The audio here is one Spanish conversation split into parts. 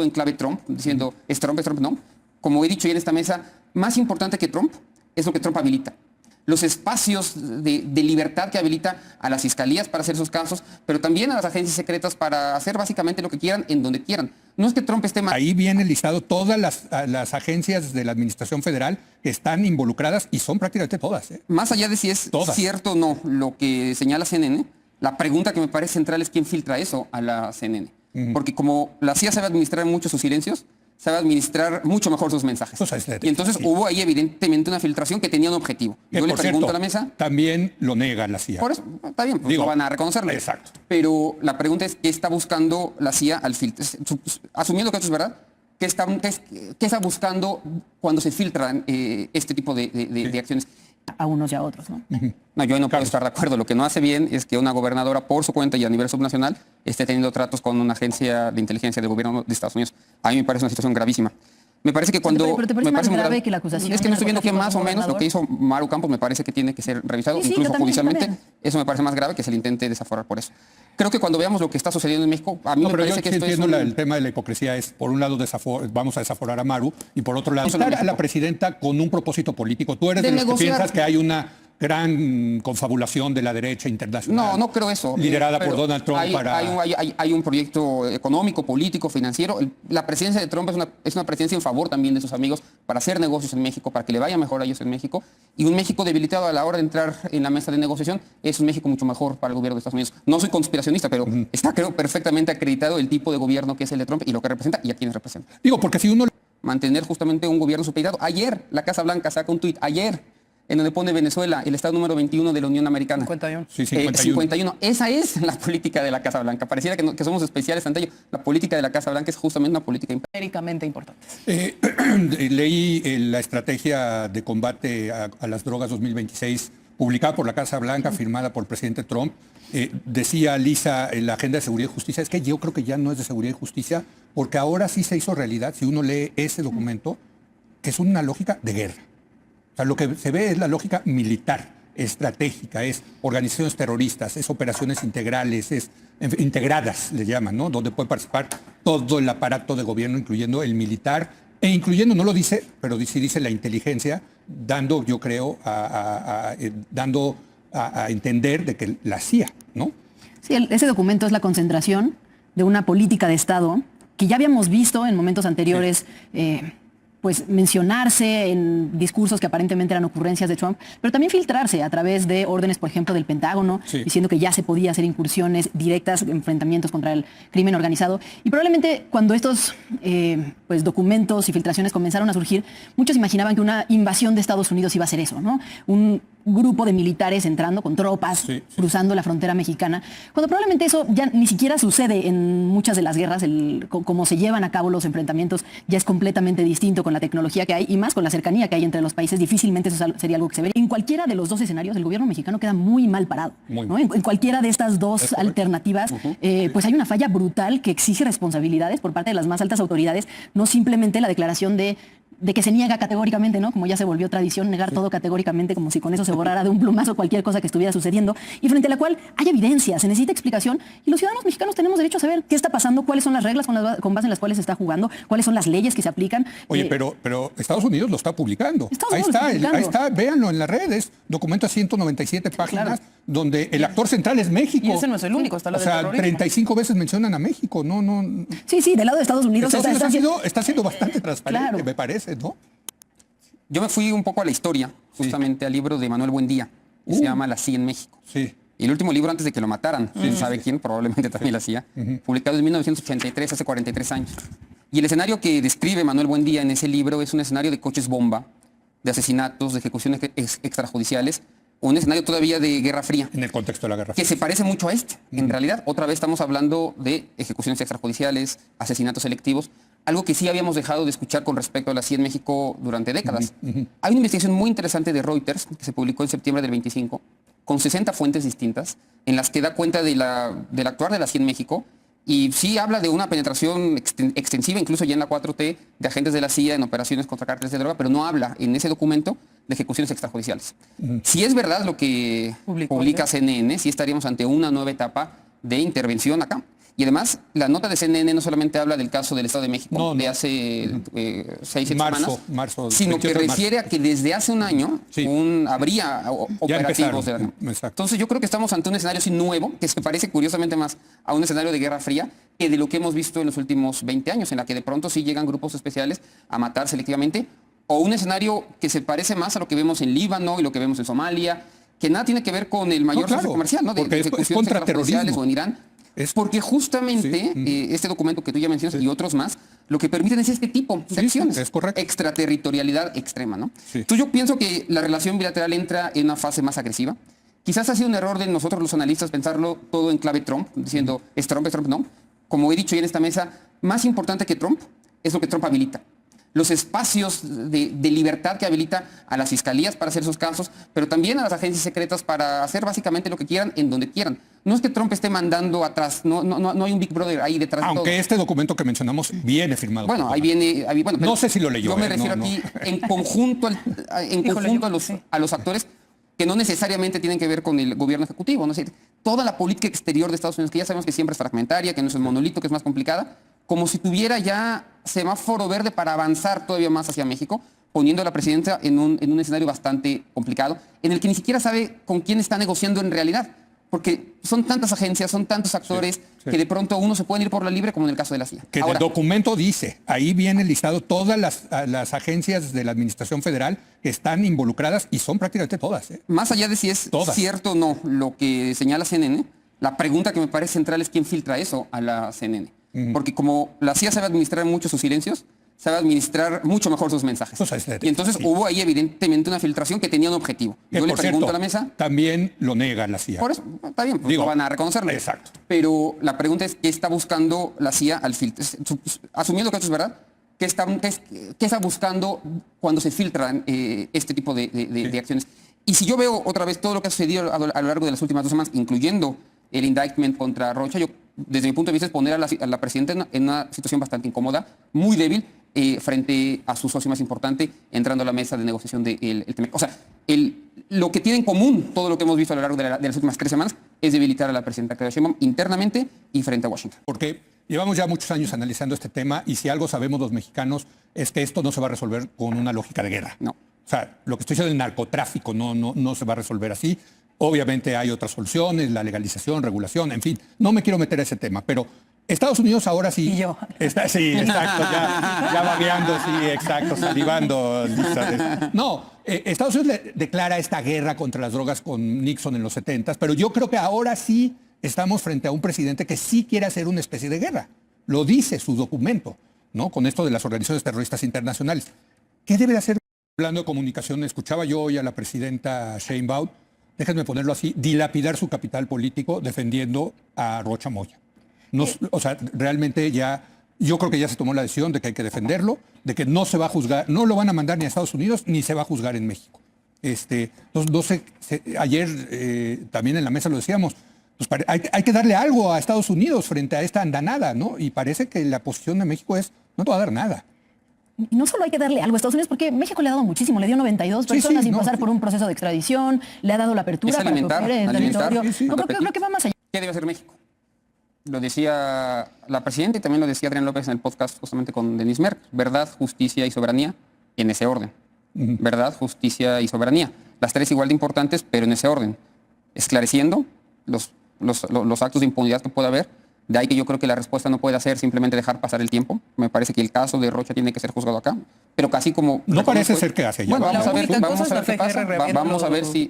en clave Trump, diciendo es Trump, no. Como he dicho ya en esta mesa, más importante que Trump es lo que Trump habilita. Los espacios de libertad que habilita a las fiscalías para hacer sus casos, pero también a las agencias secretas para hacer básicamente lo que quieran en donde quieran. No es que Trump esté mal. Ahí viene listado todas las agencias de la Administración Federal que están involucradas y son prácticamente todas. Más allá de si es cierto o no lo que señala CNN, la pregunta que me parece central es quién filtra eso a la CNN. Porque como la CIA sabe administrar mucho sus silencios, sabe administrar mucho mejor sus mensajes. Y entonces hubo ahí evidentemente una filtración que tenía un objetivo. Yo le pregunto a la mesa... También lo nega la CIA. Por eso, está bien, pues no van a reconocerlo. Exacto. Pero la pregunta es, ¿qué está buscando la CIA al filtrar? Asumiendo que esto es verdad, ¿qué está buscando cuando se filtran este tipo de acciones? A unos y a otros, ¿no? No, yo no puedo estar de acuerdo. Lo que no hace bien es que una gobernadora por su cuenta y a nivel subnacional esté teniendo tratos con una agencia de inteligencia del gobierno de Estados Unidos. A mí me parece una situación gravísima. Me parece que cuando... Pero ¿te parece más grave que la acusación? Es que no estoy viendo que más o menos lo que hizo Maru Campos me parece que tiene que ser revisado, incluso judicialmente. Eso me parece más grave que se le intente desaforar por eso. Creo que cuando veamos lo que está sucediendo en México, a mí me parece que esto es el tema de la hipocresía es, por un lado, vamos a desaforar a Maru, y por otro lado, a la presidenta con un propósito político. Tú eres de los que piensas que hay una gran confabulación de la derecha internacional. No creo eso. Liderada por Donald Trump hay un proyecto económico, político, financiero. La presidencia de Trump es una presidencia en favor también de sus amigos para hacer negocios en México, para que le vaya mejor a ellos en México. Y un México debilitado a la hora de entrar en la mesa de negociación es un México mucho mejor para el gobierno de Estados Unidos. No soy conspiracionista, pero está, creo, perfectamente acreditado el tipo de gobierno que es el de Trump y lo que representa y a quienes representa. Digo, porque si uno... Mantener justamente un gobierno supeditado. Ayer la Casa Blanca saca un tuit, en donde pone Venezuela, el estado número 21 de la Unión Americana. 51. Sí, 51. Esa es la política de la Casa Blanca. Pareciera que somos especiales ante ello. La política de la Casa Blanca es justamente una política históricamente importante. Leí la estrategia de combate a las drogas 2026, publicada por la Casa Blanca, firmada por el presidente Trump. Decía Lisa en la agenda de seguridad y justicia, es que yo creo que ya no es de seguridad y justicia, porque ahora sí se hizo realidad, si uno lee ese documento, que es una lógica de guerra. O sea, lo que se ve es la lógica militar, estratégica, es organizaciones terroristas, es operaciones integrales, integradas, le llaman, ¿no? Donde puede participar todo el aparato de gobierno, incluyendo el militar, e incluyendo, no lo dice, pero sí dice la inteligencia, dando, yo creo, dando a entender de que la CIA, ¿no? Sí, ese documento es la concentración de una política de Estado que ya habíamos visto en momentos anteriores, pues mencionarse en discursos que aparentemente eran ocurrencias de Trump, pero también filtrarse a través de órdenes, por ejemplo, del Pentágono, diciendo que ya se podía hacer incursiones directas, enfrentamientos contra el crimen organizado. Y probablemente cuando estos pues documentos y filtraciones comenzaron a surgir, muchos imaginaban que una invasión de Estados Unidos iba a ser eso, ¿no? Un grupo de militares entrando con tropas, cruzando la frontera mexicana, cuando probablemente eso ya ni siquiera sucede en muchas de las guerras, cómo se llevan a cabo los enfrentamientos ya es completamente distinto con la tecnología que hay y más con la cercanía que hay entre los países, difícilmente eso sería algo que se vería. En cualquiera de los dos escenarios, el gobierno mexicano queda muy mal parado, ¿no? En cualquiera de estas dos alternativas, pues hay una falla brutal que exige responsabilidades por parte de las más altas autoridades, no simplemente la declaración de que se niega categóricamente, ¿no? Como ya se volvió tradición, negar todo categóricamente, como si con eso se borrara de un plumazo cualquier cosa que estuviera sucediendo, y frente a la cual hay evidencia, se necesita explicación, y los ciudadanos mexicanos tenemos derecho a saber qué está pasando, cuáles son las reglas con base en las cuales se está jugando, cuáles son las leyes que se aplican. Oye, pero Estados Unidos lo está publicando. Ahí está, véanlo en las redes, documento a 197 páginas, donde el actor central es México. Y ese no es el único, está lo del terrorismo. 35 veces mencionan a México, no. Sí, del lado de Estados Unidos. Está siendo bastante transparente, me parece, ¿no? Yo me fui un poco a la historia, justamente al libro de Manuel Buendía, que se llama La CIA en México. Y el último libro antes de que lo mataran, ¿sabe quién? Probablemente también la CIA, publicado en 1983, hace 43 años. Y el escenario que describe Manuel Buendía en ese libro es un escenario de coches bomba, de asesinatos, de ejecuciones extrajudiciales, un escenario todavía de Guerra Fría. En el contexto de la Guerra Fría. Que se parece mucho a este. En realidad, otra vez estamos hablando de ejecuciones extrajudiciales, asesinatos selectivos, algo que sí habíamos dejado de escuchar con respecto a la CIA en México durante décadas. Hay una investigación muy interesante de Reuters, que se publicó en septiembre del 25, con 60 fuentes distintas, en las que da cuenta del actuar de la CIA en México, y sí habla de una penetración extensiva, incluso ya en la 4T, de agentes de la CIA en operaciones contra cárteles de droga, pero no habla en ese documento de ejecuciones extrajudiciales. Si es verdad lo que publica CNN, sí estaríamos ante una nueva etapa de intervención acá. Y además, la nota de CNN no solamente habla del caso del Estado de México de hace 6-7 semanas, sino que refiere a que desde hace un año habría operativos. Entonces yo creo que estamos ante un escenario así nuevo, que se parece curiosamente más a un escenario de Guerra Fría que de lo que hemos visto en los últimos 20 años, en la que de pronto sí llegan grupos especiales a matar selectivamente, o un escenario que se parece más a lo que vemos en Líbano y lo que vemos en Somalia, que nada tiene que ver con el mayor socio comercial, ¿no? De ejecuciones extrajudiciales o en Irán. Porque justamente este documento que tú ya mencionas y otros más, lo que permiten es este tipo de acciones. Es correcto. Extraterritorialidad extrema, ¿no? Entonces yo pienso que la relación bilateral entra en una fase más agresiva. Quizás ha sido un error de nosotros los analistas pensarlo todo en clave Trump, diciendo es Trump, no. Como he dicho ya en esta mesa, más importante que Trump es lo que Trump habilita. Los espacios de libertad que habilita a las fiscalías para hacer sus casos, pero también a las agencias secretas para hacer básicamente lo que quieran en donde quieran. No es que Trump esté mandando atrás, no hay un Big Brother ahí detrás. Aunque de todo. este documento que mencionamos viene firmado. Bueno, ahí viene. No sé si lo leyó. Yo me refiero aquí en conjunto, a los actores que no necesariamente tienen que ver con el gobierno ejecutivo. ¿No? Toda la política exterior de Estados Unidos, que ya sabemos que siempre es fragmentaria, que no es un monolito, que es más complicada, como si tuviera ya semáforo verde para avanzar todavía más hacia México, poniendo a la presidenta en un escenario bastante complicado, en el que ni siquiera sabe con quién está negociando en realidad, porque son tantas agencias, son tantos actores, que de pronto uno se puede ir por la libre, como en el caso de la CIA. Que el documento dice, ahí viene listado todas las agencias de la Administración Federal que están involucradas, y son prácticamente todas. Más allá de si es cierto o no lo que señala CNN, la pregunta que me parece central es quién filtra eso a la CNN. Porque como la CIA sabe administrar mucho sus silencios, sabe administrar mucho mejor sus mensajes. Y entonces hubo ahí evidentemente una filtración que tenía un objetivo. Yo le pregunto a la mesa. También lo nega la CIA. Por eso, está bien, pues no van a reconocerlo. Exacto. Pero la pregunta es, ¿qué está buscando la CIA al filtrar? Asumiendo que esto es verdad, ¿qué está buscando cuando se filtran este tipo de acciones? Y si yo veo otra vez todo lo que ha sucedido a lo largo de las últimas 2 semanas, incluyendo el indictment contra Rocha, yo, desde mi punto de vista, es poner a la presidenta en una situación bastante incómoda, muy débil, frente a su socio más importante, entrando a la mesa de negociación del TEMEC. O sea, lo que tiene en común todo lo que hemos visto a lo largo de las últimas 3 semanas es debilitar a la presidenta Claudia Sheinbaum internamente y frente a Washington. Porque llevamos ya muchos años analizando este tema, y si algo sabemos los mexicanos es que esto no se va a resolver con una lógica de guerra. No. O sea, lo que estoy diciendo del narcotráfico no se va a resolver así. Obviamente hay otras soluciones, la legalización, regulación, en fin. No me quiero meter a ese tema, pero Estados Unidos ahora sí. Y yo. Sí, exacto, ya babeando, sí, exacto, salivando. Lisa. No, Estados Unidos le declara esta guerra contra las drogas con Nixon en los 70s, pero yo creo que ahora sí estamos frente a un presidente que sí quiere hacer una especie de guerra. Lo dice su documento, ¿no? Con esto de las organizaciones terroristas internacionales. ¿Qué debe de hacer? Hablando de comunicación, escuchaba yo hoy a la presidenta Sheinbaum, déjenme ponerlo así, dilapidar su capital político defendiendo a Rocha Moya. O sea, realmente yo creo que ya se tomó la decisión de que hay que defenderlo, de que no se va a juzgar, no lo van a mandar ni a Estados Unidos, ni se va a juzgar en México. No sé, ayer también en la mesa lo decíamos, pues hay que darle algo a Estados Unidos frente a esta andanada, ¿no? Y parece que la posición de México es, no te va a dar nada. Y no solo hay que darle algo a Estados Unidos, porque México le ha dado muchísimo, le dio 92 personas sin pasar por un proceso de extradición, le ha dado la apertura para que opere el territorio. Creo que va más allá. ¿Qué debe hacer México? Lo decía la presidenta y también lo decía Adrián López en el podcast justamente con Denis Merck. Verdad, justicia y soberanía en ese orden. Verdad, justicia y soberanía. Las 3 igual de importantes, pero en ese orden. Esclareciendo los actos de impunidad que pueda haber. De ahí que yo creo que la respuesta no puede ser simplemente dejar pasar el tiempo. Me parece que el caso de Rocha tiene que ser juzgado acá. Pero casi como... No parece ser que hace ya. Bueno, vamos a ver qué pasa. Vamos a ver si...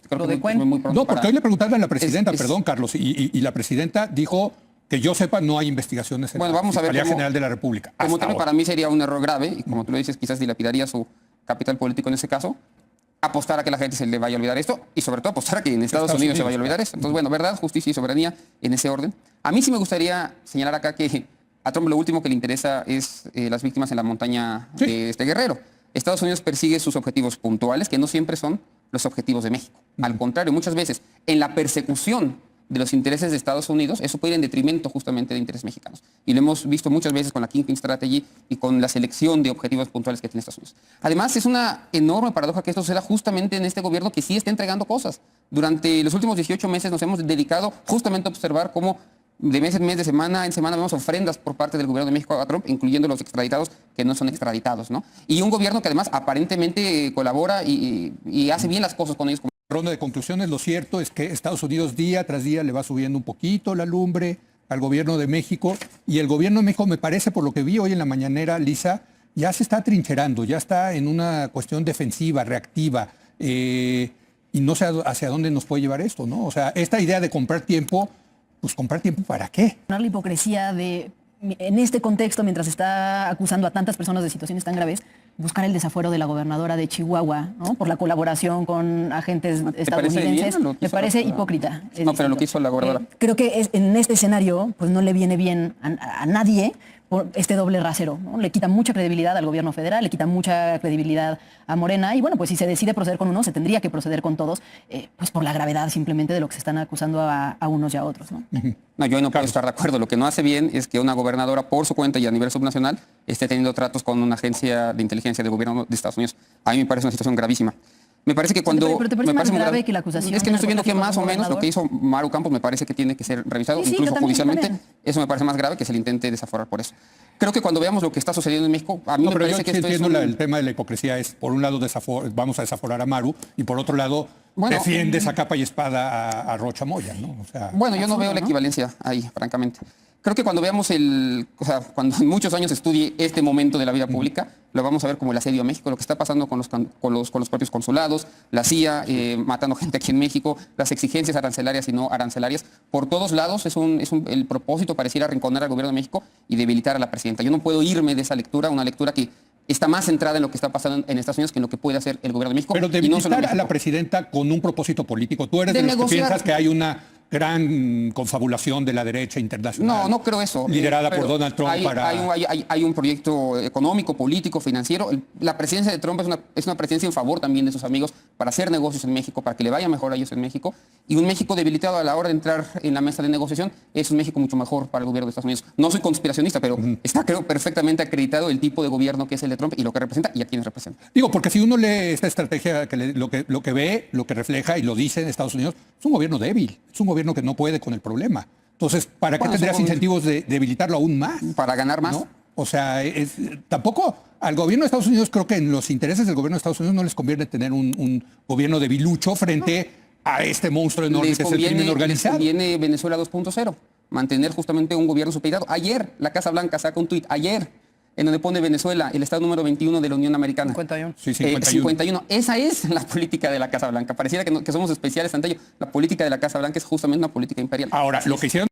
Creo que muy pronto no, porque hoy le preguntaron a la presidenta, perdón, Carlos, y la presidenta dijo que yo sepa no hay investigaciones en la Fiscalía General de la República. Como tal, para mí sería un error grave, y como tú lo dices, quizás dilapidaría su capital político en ese caso, apostar a que la gente se le vaya a olvidar esto, y sobre todo apostar a que en Estados Unidos se vaya a olvidar esto. Entonces, bueno, verdad, justicia y soberanía en ese orden. A mí sí me gustaría señalar acá que a Trump lo último que le interesa es las víctimas en la montaña de este guerrero. Estados Unidos persigue sus objetivos puntuales, que no siempre son los objetivos de México. Al contrario, muchas veces en la persecución de los intereses de Estados Unidos, eso puede ir en detrimento justamente de intereses mexicanos. Y lo hemos visto muchas veces con la Kingpin Strategy y con la selección de objetivos puntuales que tiene Estados Unidos. Además, es una enorme paradoja que esto suceda justamente en este gobierno que sí está entregando cosas. Durante los últimos 18 meses nos hemos dedicado justamente a observar cómo de mes en mes, de semana en semana, vemos ofrendas por parte del gobierno de México a Trump, incluyendo los extraditados que no son extraditados, ¿no? Y un gobierno que además aparentemente colabora y hace bien las cosas con ellos. Ronda de conclusiones, lo cierto es que Estados Unidos día tras día le va subiendo un poquito la lumbre al gobierno de México, y el gobierno de México, me parece, por lo que vi hoy en la mañanera, Lisa, ya se está trincherando, ya está en una cuestión defensiva, reactiva, y no sé hacia dónde nos puede llevar esto, ¿no? O sea, esta idea de comprar tiempo, pues comprar tiempo ¿para qué? La hipocresía de, en este contexto, mientras está acusando a tantas personas de situaciones tan graves, buscar el desafuero de la gobernadora de Chihuahua, ¿no? Por la colaboración con agentes estadounidenses. Me parece hipócrita. No, pero lo que hizo la gobernadora. Creo que en este escenario pues no le viene bien a nadie por este doble rasero, ¿no? Le quita mucha credibilidad al gobierno federal, le quita mucha credibilidad a Morena, y bueno, pues si se decide proceder con uno, se tendría que proceder con todos, pues por la gravedad simplemente de lo que se están acusando a unos y a otros, ¿no? No, yo no puedo estar de acuerdo. Lo que no hace bien es que una gobernadora, por su cuenta y a nivel subnacional, esté teniendo tratos con una agencia de inteligencia del gobierno de Estados Unidos. A mí me parece una situación gravísima. Me parece que cuando... Pero te parece me más muy grave que la acusación. Es que no estoy viendo que más o menos lo gobernador. que hizo Maru Campos me parece que tiene que ser revisado, Sí, incluso yo también, judicialmente. yo también. Eso me parece más grave que se le intente desaforar por eso. Creo que cuando veamos lo que está sucediendo en México, a mí No, me pero parece yo que sí esto es entiendo un... el tema de la hipocresía es, por un lado, vamos a desaforar a Maru, y por otro lado, Bueno, defiendes a capa y espada a Rocha Moya, ¿no? O sea, Bueno, yo no veo la equivalencia ahí, francamente. Creo que cuando veamos cuando en muchos años estudie este momento de la vida pública, lo vamos a ver como el asedio a México, lo que está pasando con los propios consulados, la CIA matando gente aquí en México, las exigencias arancelarias y no arancelarias. Por todos lados el propósito pareciera arrinconar al gobierno de México y debilitar a la presidenta. Yo no puedo irme de esa lectura, una lectura que está más centrada en lo que está pasando en Estados Unidos que en lo que puede hacer el gobierno de México. pero y no debilitar solo a México. la presidenta con un propósito político. Tú eres De de los que negociar. piensas que hay una gran confabulación de la derecha internacional. No, no creo eso. Liderada por Pero Donald Trump hay un proyecto económico, político, financiero. La presidencia de Trump es una presidencia en favor también de sus amigos para hacer negocios en México, para que le vaya mejor a ellos en México. Y un México debilitado a la hora de entrar en la mesa de negociación es un México mucho mejor para el gobierno de Estados Unidos. No soy conspiracionista, pero está, creo, perfectamente acreditado el tipo de gobierno que es el de Trump y lo que representa y a quienes representa. Digo, porque si uno lee esta estrategia, lo que ve, lo que refleja y lo dice en Estados Unidos, es un gobierno débil, es un gobierno que no puede con el problema. Entonces, ¿para qué Bueno, tendrías incentivos de debilitarlo aún más? Para ganar más. ¿No? O sea, tampoco al gobierno de Estados Unidos, creo que en los intereses del gobierno de Estados Unidos no les conviene tener un gobierno debilucho frente a este monstruo enorme que es el crimen organizado. Les conviene Venezuela 2.0, mantener justamente un gobierno supeditado. Ayer la Casa Blanca saca un tuit, ayer, en donde pone Venezuela, el estado número 21 de la Unión Americana. 51. Sí, 51. 51. Esa es la política de la Casa Blanca. Pareciera que somos especiales ante ello. La política de la Casa Blanca es justamente una política imperial. Ahora, lo que hicieron